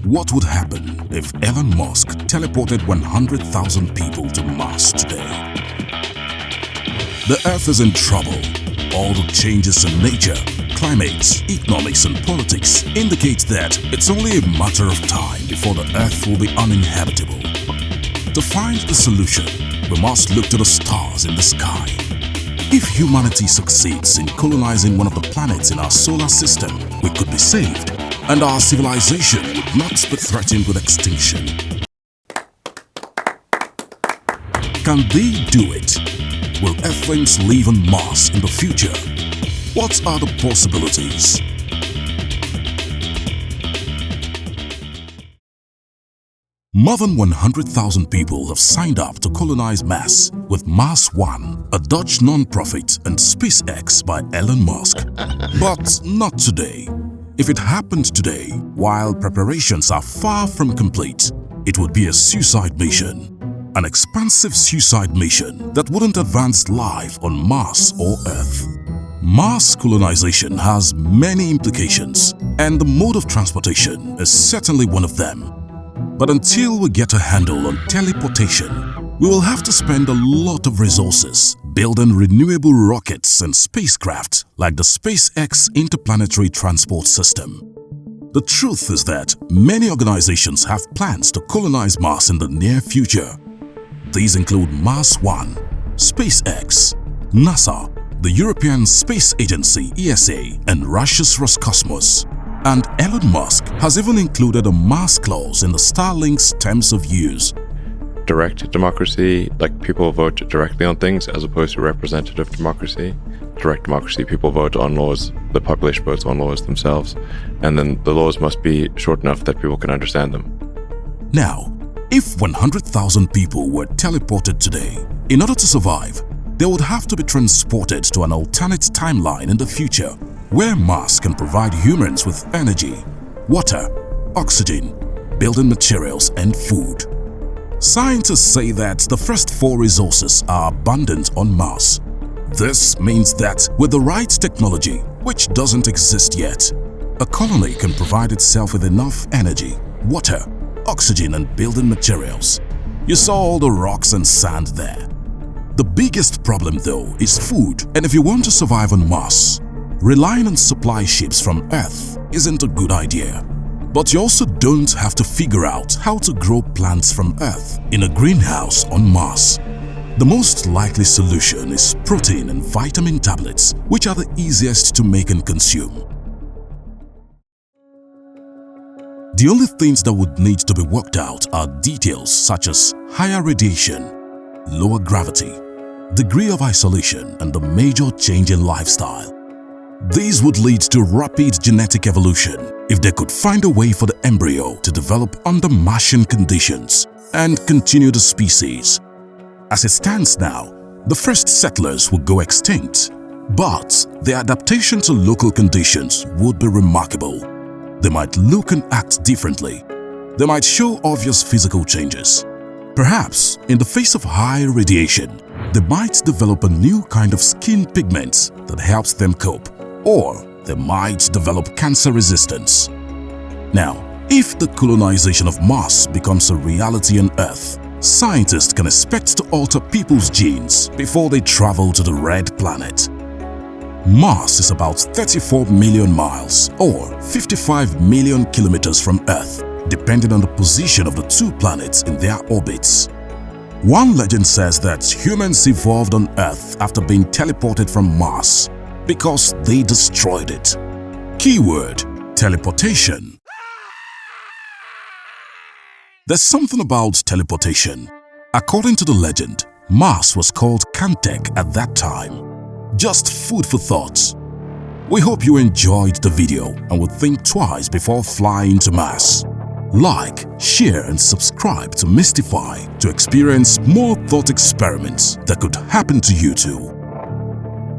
What would happen if Elon Musk teleported 100,000 people to Mars today? The Earth is in trouble. All the changes in nature, climate, economics and politics indicate that it's only a matter of time before the Earth will be uninhabitable. To find the solution, we must look to the stars in the sky. If humanity succeeds in colonizing one of the planets in our solar system, we could be saved, and our civilization would not be threatened with extinction. Can they do it? Will Earthlings live on Mars in the future? What are the possibilities? More than 100,000 people have signed up to colonize Mars with Mars One, a Dutch non-profit, and SpaceX by Elon Musk. But not today. If it happened today, while preparations are far from complete, it would be a suicide mission. An expansive suicide mission that wouldn't advance life on Mars or Earth. Mars colonization has many implications, and the mode of transportation is certainly one of them. But until we get a handle on teleportation, we will have to spend a lot of resources building renewable rockets and spacecraft like the SpaceX interplanetary transport system. The truth is that many organizations have plans to colonize Mars in the near future. These include Mars One, SpaceX, NASA, the European Space Agency ESA, and Russia's Roscosmos. And Elon Musk has even included a Mars clause in the Starlink's terms of use. Direct democracy, like people vote directly on things as opposed to representative democracy. Direct democracy, people vote on laws, the population votes on laws themselves, and then the laws must be short enough that people can understand them. Now, if 100,000 people were teleported today, in order to survive, they would have to be transported to an alternate timeline in the future where Mars can provide humans with energy, water, oxygen, building materials, and food. Scientists say that the first four resources are abundant on Mars. This means that with the right technology, which doesn't exist yet, a colony can provide itself with enough energy, water, oxygen, and building materials. You saw all the rocks and sand there. The biggest problem, though, is food, and if you want to survive on Mars, relying on supply ships from Earth isn't a good idea. But you also don't have to figure out how to grow plants from Earth in a greenhouse on Mars. The most likely solution is protein and vitamin tablets, which are the easiest to make and consume. The only things that would need to be worked out are details such as higher radiation, lower gravity, degree of isolation, and the major change in lifestyle. These would lead to rapid genetic evolution if they could find a way for the embryo to develop under Martian conditions and continue the species. As it stands now, the first settlers would go extinct, but their adaptation to local conditions would be remarkable. They might look and act differently. They might show obvious physical changes. Perhaps, in the face of high radiation, they might develop a new kind of skin pigment that helps them cope, or they might develop cancer resistance. Now, if the colonization of Mars becomes a reality on Earth, scientists can expect to alter people's genes before they travel to the red planet. Mars is about 34 million miles or 55 million kilometers from Earth, depending on the position of the two planets in their orbits. One legend says that humans evolved on Earth after being teleported from Mars because they destroyed it. Keyword: teleportation. There's something about teleportation. According to the legend, Mars was called Cantek at that time. Just food for thought. We hope you enjoyed the video and will think twice before flying to Mars. Like, share and subscribe to Mystify to experience more thought experiments that could happen to you too.